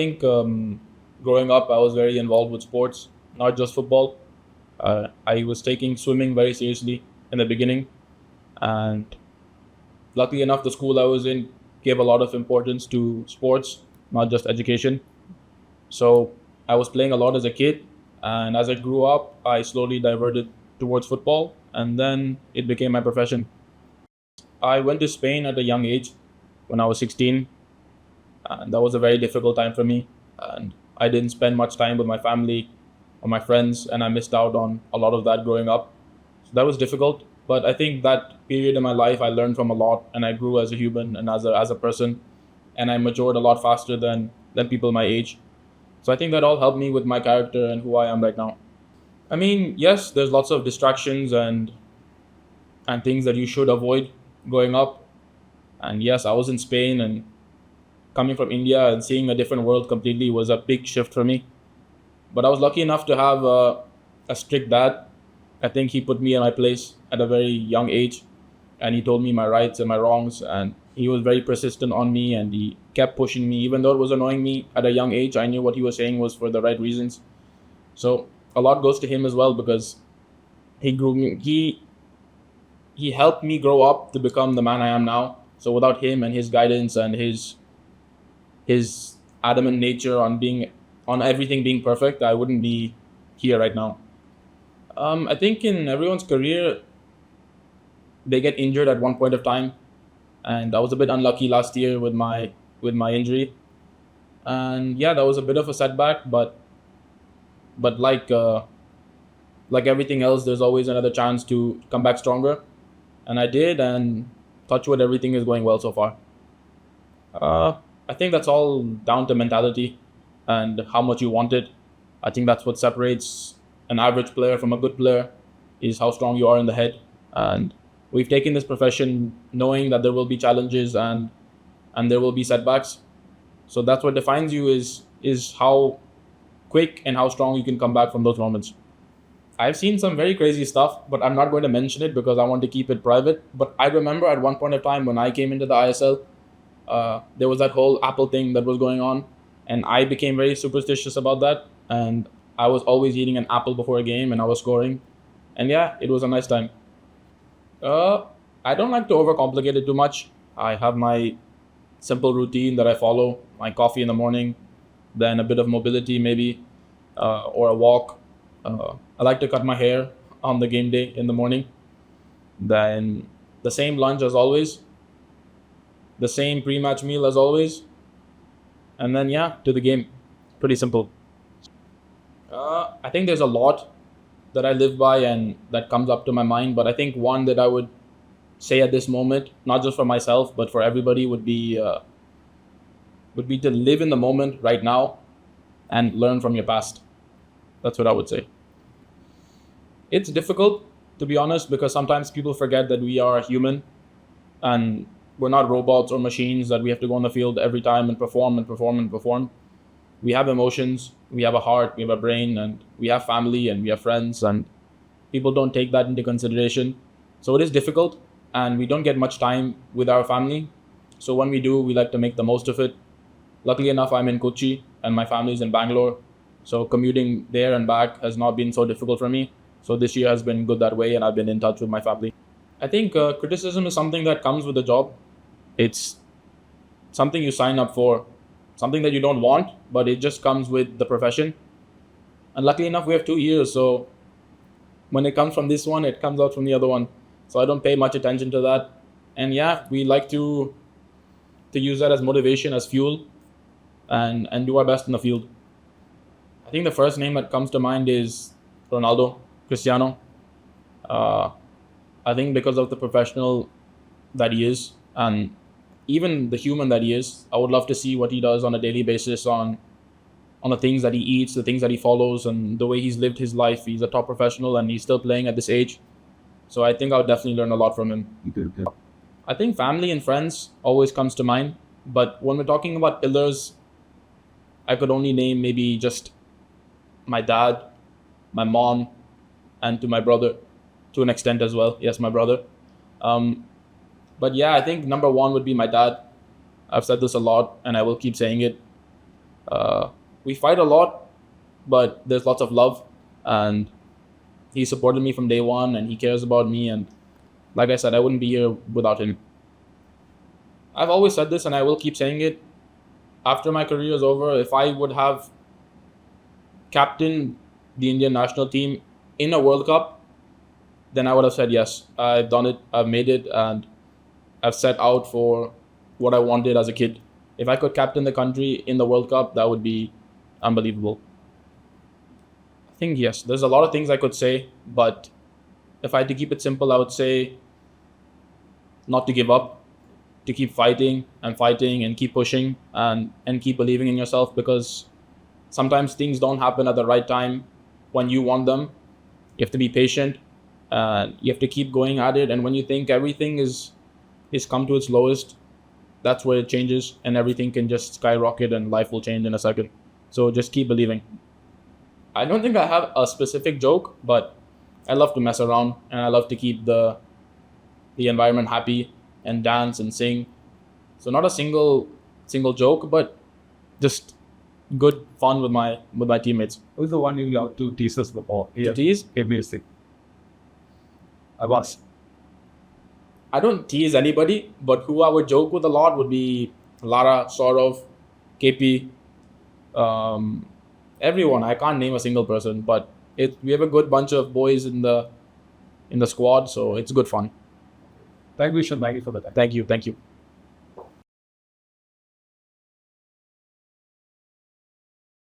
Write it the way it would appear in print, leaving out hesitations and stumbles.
think growing up, I was very involved with sports, not just football. I was taking swimming very seriously in the beginning, and luckily enough, the school I was in gave a lot of importance to sports, not just education. So I was playing a lot as a kid, and as I grew up, I slowly diverted towards football, and then it became my profession. I went to Spain at a young age when I was 16, and that was a very difficult time for me. And I didn't spend much time with my family or my friends, and I missed out on a lot of that growing up. So that was difficult. But I think that period in my life, I learned from a lot, and I grew as a human and as a person, and I matured a lot faster than people my age. So I think that all helped me with my character and who I am right now. I mean, yes, there's lots of distractions and things that you should avoid growing up. And yes, I was in Spain, and coming from India and seeing a different world completely was a big shift for me. But I was lucky enough to have a strict dad. I think he put me in my place at a very young age, and he told me my rights and my wrongs, and he was very persistent on me, and he kept pushing me even though it was annoying me at a young age. I knew what he was saying was for the right reasons. So a lot goes to him as well, because he grew me he helped me grow up to become the man I am now. So without him and his guidance and his adamant nature on everything being perfect, I wouldn't be here right now. I think in everyone's career, they get injured at one point of time, and I was a bit unlucky last year with my injury, and yeah, that was a bit of a setback. But like everything else, there's always another chance to come back stronger, and I did. And touch wood, everything is going well so far. I think that's all down to mentality and how much you want it. I think that's what separates an average player from a good player, is how strong you are in the head. And we've taken this profession knowing that there will be challenges and there will be setbacks. So that's what defines you, is how quick and how strong you can come back from those moments. I've seen some very crazy stuff, but I'm not going to mention it because I want to keep it private. But I remember at one point of time when I came into the ISL, there was that whole Apple thing that was going on, and I became very superstitious about that. And I was always eating an apple before a game, and I was scoring. And yeah, it was a nice time. Uh, I don't like to overcomplicate it too much. I have my simple routine that I follow: my coffee in the morning, then a bit of mobility maybe, or a walk. I like to cut my hair on the game day in the morning. Then the same lunch as always, the same pre-match meal as always, and then yeah, to the game. Pretty simple. I think there's a lot that I live by and that comes up to my mind, but I think one that I would say at this moment, not just for myself but for everybody, would be to live in the moment right now and learn from your past. That's what I would say. It's difficult, to be honest, because sometimes people forget that we are human and we're not robots or machines that we have to go on the field every time and perform and perform and perform. We have emotions, we have a heart, we have a brain, and we have family and we have friends, and people don't take that into consideration. So it is difficult, and we don't get much time with our family. So when we do, we like to make the most of it. Luckily enough, I'm in Kochi and my family is in Bangalore. So commuting there and back has not been so difficult for me. So this year has been good that way, and I've been in touch with my family. I think criticism is something that comes with the job. It's something you sign up for, something that you don't want, but it just comes with the profession. And luckily enough, we have 2 years. So when it comes from this one, it comes out from the other one. So I don't pay much attention to that. And yeah, we like to use that as motivation, as fuel, and do our best in the field. I think the first name that comes to mind is Ronaldo, Cristiano. Uh, I think because of the professional that he is, and even the human that he is, I would love to see what he does on a daily basis on the things that he eats, the things that he follows, and the way he's lived his life. He's a top professional and he's still playing at this age. So I think I'll definitely learn a lot from him. I think family and friends always comes to mind. But when we're talking about pillars, I could only name maybe just my dad, my mom, and to my brother, to an extent as well. Yes, my brother. Um, but yeah, I think number one would be my dad. I've said this a lot and I will keep saying it. We fight a lot, but there's lots of love, and he supported me from day one, and he cares about me. And like I said, I wouldn't be here without him. I've always said this, and I will keep saying it. After my career is over, if I would have captained the Indian national team in a World Cup, then I would have said yes. I've done it, I've made it, and I've set out for what I wanted as a kid. If I could captain the country in the World Cup, that would be unbelievable. I think yes, there's a lot of things I could say, but if I had to keep it simple, I would say not to give up, to keep fighting and keep pushing and keep believing in yourself, because sometimes things don't happen at the right time when you want them. You have to be patient. You have to keep going at it, and when you think everything is come to its lowest, that's where it changes, and everything can just skyrocket, and life will change in a second. So just keep believing. I don't think I have a specific joke, but I love to mess around, and I love to keep the environment happy and dance and sing. So not a single joke, but just good fun with my teammates. Who's the one you love to tease us before? To tease? KBFC. I was. I don't tease anybody, but who I would joke with a lot would be Lara, Saurav, KP, everyone. I can't name a single person, but we have a good bunch of boys in the squad, so it's good fun. Thank you, Ishan. Thank you for the time. Thank you.